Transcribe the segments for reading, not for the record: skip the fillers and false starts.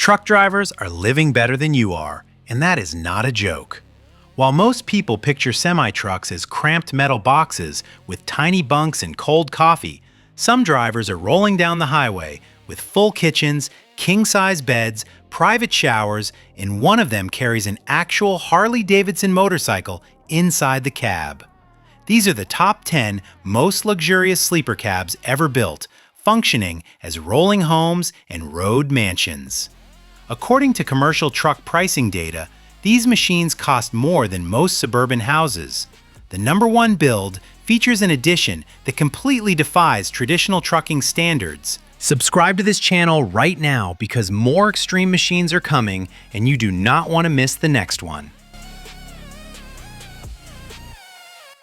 Truck drivers are living better than you are, and that is not a joke. While most people picture semi-trucks as cramped metal boxes with tiny bunks and cold coffee, some drivers are rolling down the highway with full kitchens, king-size beds, private showers, and one of them carries an actual Harley-Davidson motorcycle inside the cab. These are the top 10 most luxurious sleeper cabs ever built, functioning as rolling homes and road mansions. According to commercial truck pricing data, these machines cost more than most suburban houses. The #1 build features an addition that completely defies traditional trucking standards. Subscribe to this channel right now because more extreme machines are coming and you do not want to miss the next one.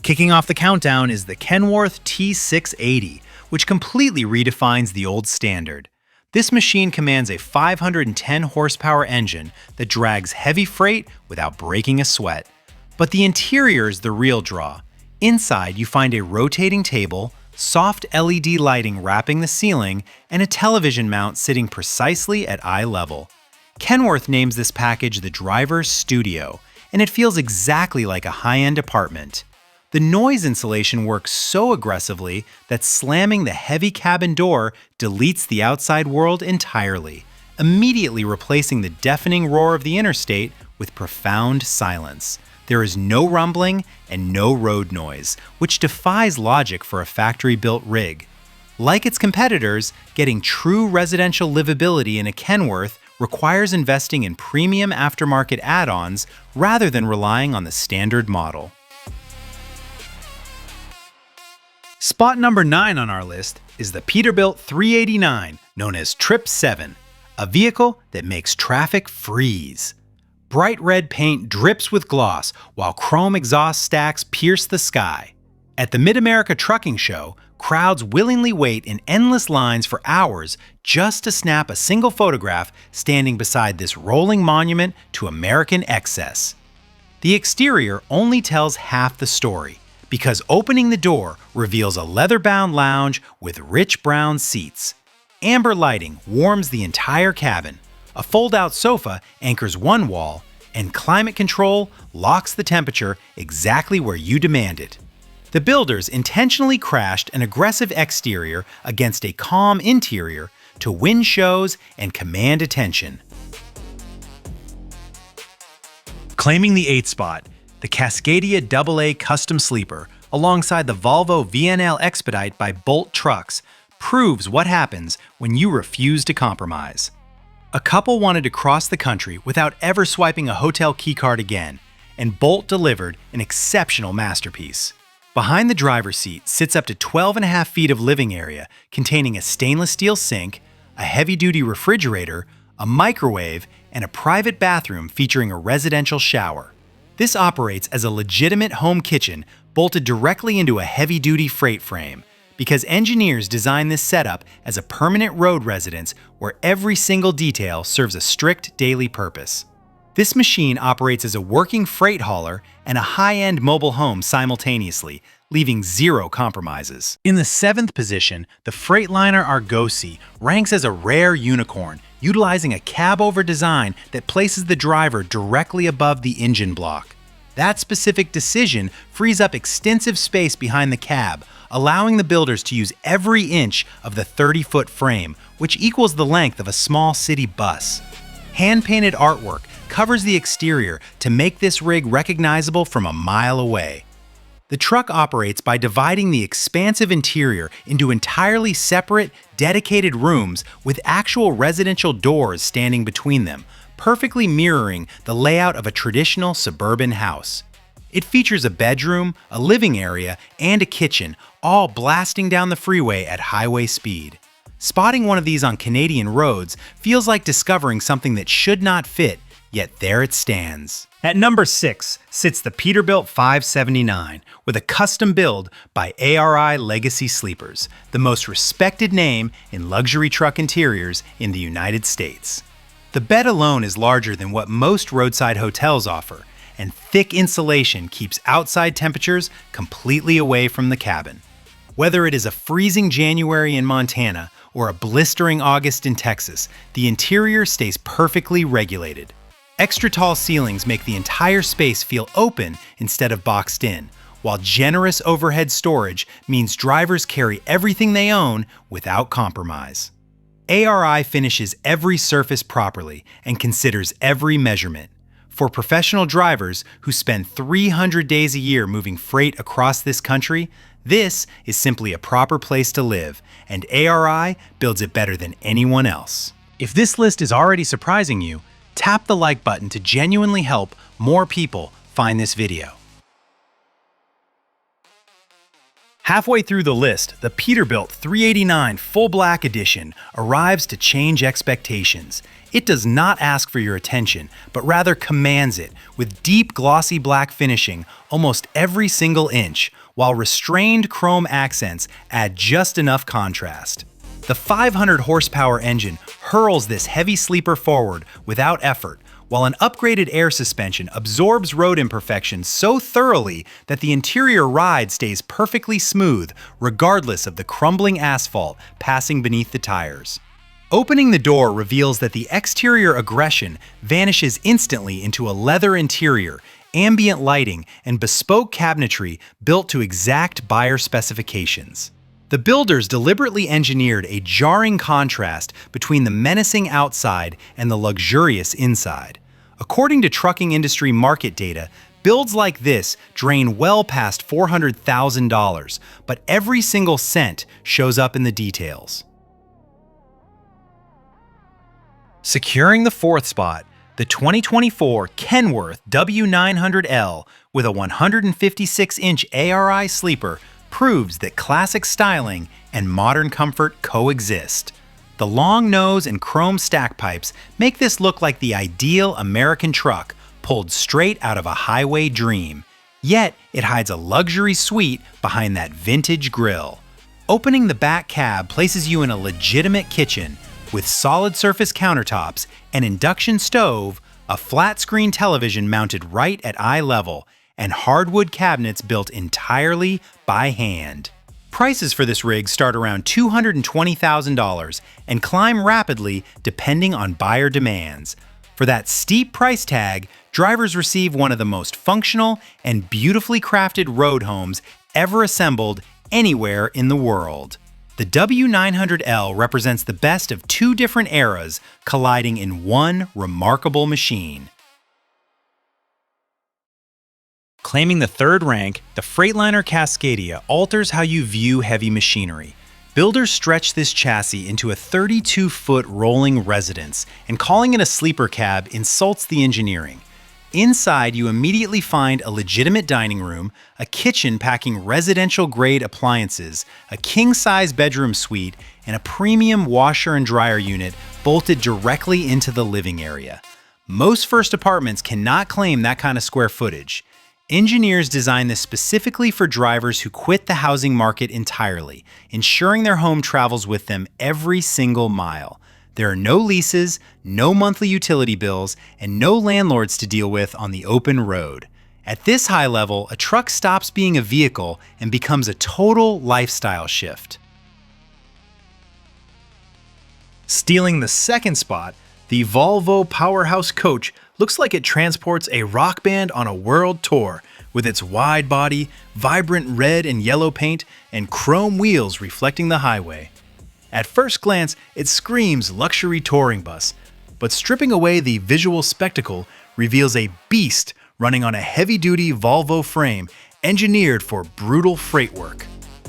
Kicking off the countdown is the Kenworth T680, which completely redefines the old standard. This machine commands a 510 horsepower engine that drags heavy freight without breaking a sweat. But the interior is the real draw. Inside, you find a rotating table, soft LED lighting wrapping the ceiling, and a television mount sitting precisely at eye level. Kenworth names this package the driver's studio, and it feels exactly like a high-end apartment. The noise insulation works so aggressively that slamming the heavy cabin door deletes the outside world entirely, immediately replacing the deafening roar of the interstate with profound silence. There is no rumbling and no road noise, which defies logic for a factory-built rig. Like its competitors, getting true residential livability in a Kenworth requires investing in premium aftermarket add-ons rather than relying on the standard model. Spot number 9 on our list is the Peterbilt 389, known as Trip 7, a vehicle that makes traffic freeze. Bright red paint drips with gloss while chrome exhaust stacks pierce the sky. At the Mid-America Trucking Show, crowds willingly wait in endless lines for hours just to snap a single photograph standing beside this rolling monument to American excess. The exterior only tells half the story, because opening the door reveals a leather-bound lounge with rich brown seats. Amber lighting warms the entire cabin. A fold-out sofa anchors one wall, and climate control locks the temperature exactly where you demand it. The builders intentionally crashed an aggressive exterior against a calm interior to win shows and command attention. Claiming the 8th spot, the Cascadia AA Custom Sleeper, alongside the Volvo VNL Expedite by Bolt Trucks, proves what happens when you refuse to compromise. A couple wanted to cross the country without ever swiping a hotel keycard again, and Bolt delivered an exceptional masterpiece. Behind the driver's seat sits up to 12.5 feet of living area containing a stainless steel sink, a heavy-duty refrigerator, a microwave, and a private bathroom featuring a residential shower. This operates as a legitimate home kitchen bolted directly into a heavy-duty freight frame, because engineers designed this setup as a permanent road residence where every single detail serves a strict daily purpose. This machine operates as a working freight hauler and a high-end mobile home simultaneously, leaving zero compromises. In the 7th position, the Freightliner Argosy ranks as a rare unicorn, utilizing a cab-over design that places the driver directly above the engine block. That specific decision frees up extensive space behind the cab, allowing the builders to use every inch of the 30-foot frame, which equals the length of a small city bus. Hand-painted artwork covers the exterior to make this rig recognizable from a mile away. The truck operates by dividing the expansive interior into entirely separate, dedicated rooms with actual residential doors standing between them, perfectly mirroring the layout of a traditional suburban house. It features a bedroom, a living area, and a kitchen, all blasting down the freeway at highway speed. Spotting one of these on Canadian roads feels like discovering something that should not fit, yet there it stands. At number 6 sits the Peterbilt 579, with a custom build by ARI Legacy Sleepers, the most respected name in luxury truck interiors in the United States. The bed alone is larger than what most roadside hotels offer, and thick insulation keeps outside temperatures completely away from the cabin. Whether it is a freezing January in Montana or a blistering August in Texas, the interior stays perfectly regulated. Extra tall ceilings make the entire space feel open instead of boxed in, while generous overhead storage means drivers carry everything they own without compromise. ARI finishes every surface properly and considers every measurement. For professional drivers who spend 300 days a year moving freight across this country, this is simply a proper place to live, and ARI builds it better than anyone else. If this list is already surprising you, tap the like button to genuinely help more people find this video. Halfway through the list, the Peterbilt 389 Full Black Edition arrives to change expectations. It does not ask for your attention, but rather commands it, with deep glossy black finishing almost every single inch, while restrained chrome accents add just enough contrast. The 500 horsepower engine hurls this heavy sleeper forward without effort, while an upgraded air suspension absorbs road imperfections so thoroughly that the interior ride stays perfectly smooth regardless of the crumbling asphalt passing beneath the tires. Opening the door reveals that the exterior aggression vanishes instantly into a leather interior, ambient lighting, and bespoke cabinetry built to exact buyer specifications. The builders deliberately engineered a jarring contrast between the menacing outside and the luxurious inside. According to trucking industry market data, builds like this drain well past $400,000, but every single cent shows up in the details. Securing the fourth spot, the 2024 Kenworth W900L with a 156-inch ARI sleeper proves that classic styling and modern comfort coexist. The long nose and chrome stack pipes make this look like the ideal American truck pulled straight out of a highway dream. Yet, it hides a luxury suite behind that vintage grille. Opening the back cab places you in a legitimate kitchen with solid surface countertops, an induction stove, a flat-screen television mounted right at eye level, and hardwood cabinets built entirely by hand. Prices for this rig start around $220,000 and climb rapidly depending on buyer demands. For that steep price tag, drivers receive one of the most functional and beautifully crafted road homes ever assembled anywhere in the world. The W900L represents the best of two different eras colliding in one remarkable machine. Claiming the third rank, the Freightliner Cascadia alters how you view heavy machinery. Builders stretch this chassis into a 32-foot rolling residence, and calling it a sleeper cab insults the engineering. Inside, you immediately find a legitimate dining room, a kitchen packing residential-grade appliances, a king-size bedroom suite, and a premium washer and dryer unit bolted directly into the living area. Most first apartments cannot claim that kind of square footage. Engineers designed this specifically for drivers who quit the housing market entirely, ensuring their home travels with them every single mile. There are no leases, no monthly utility bills, and no landlords to deal with on the open road. At this high level, a truck stops being a vehicle and becomes a total lifestyle shift. Stealing the second spot, the Volvo Powerhouse coach looks like it transports a rock band on a world tour, with its wide body, vibrant red and yellow paint, and chrome wheels reflecting the highway. At first glance, it screams luxury touring bus, but stripping away the visual spectacle reveals a beast running on a heavy-duty Volvo frame engineered for brutal freight work.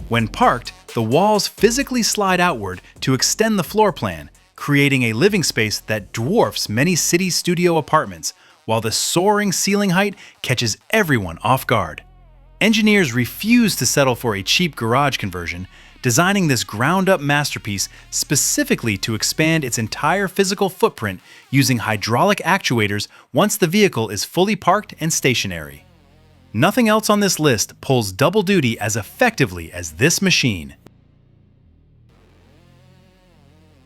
When parked, the walls physically slide outward to extend the floor plan, creating a living space that dwarfs many city studio apartments, while the soaring ceiling height catches everyone off guard. Engineers refuse to settle for a cheap garage conversion, designing this ground-up masterpiece specifically to expand its entire physical footprint using hydraulic actuators once the vehicle is fully parked and stationary. Nothing else on this list pulls double duty as effectively as this machine.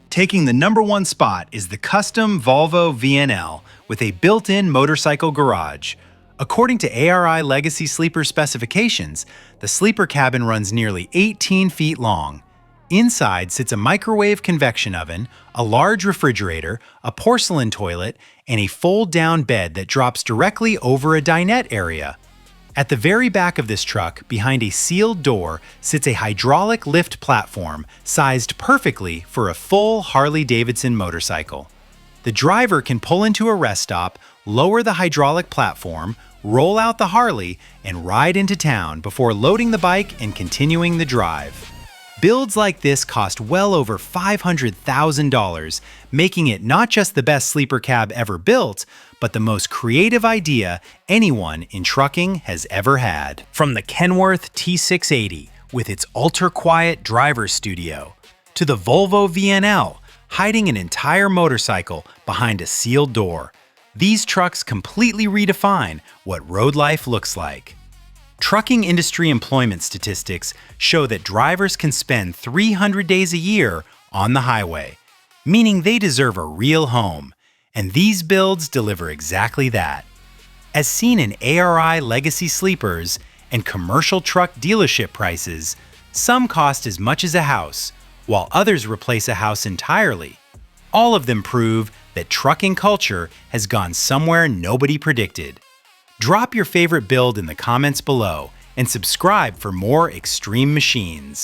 Taking the number one spot is the custom Volvo VNL with a built-in motorcycle garage. According to ARI Legacy Sleeper specifications, the sleeper cabin runs nearly 18 feet long. Inside sits a microwave convection oven, a large refrigerator, a porcelain toilet, and a fold-down bed that drops directly over a dinette area. At the very back of this truck, behind a sealed door, sits a hydraulic lift platform sized perfectly for a full Harley-Davidson motorcycle. The driver can pull into a rest stop, lower the hydraulic platform, roll out the Harley, and ride into town before loading the bike and continuing the drive. Builds like this cost well over $500,000, making it not just the best sleeper cab ever built, but the most creative idea anyone in trucking has ever had. From the Kenworth T680 with its ultra-quiet driver's studio, to the Volvo VNL hiding an entire motorcycle behind a sealed door, these trucks completely redefine what road life looks like. Trucking industry employment statistics show that drivers can spend 300 days a year on the highway, meaning they deserve a real home, and these builds deliver exactly that. As seen in ARI legacy sleepers and commercial truck dealership prices, some cost as much as a house, while others replace a house entirely. All of them prove that trucking culture has gone somewhere nobody predicted. Drop your favorite build in the comments below and subscribe for more extreme machines.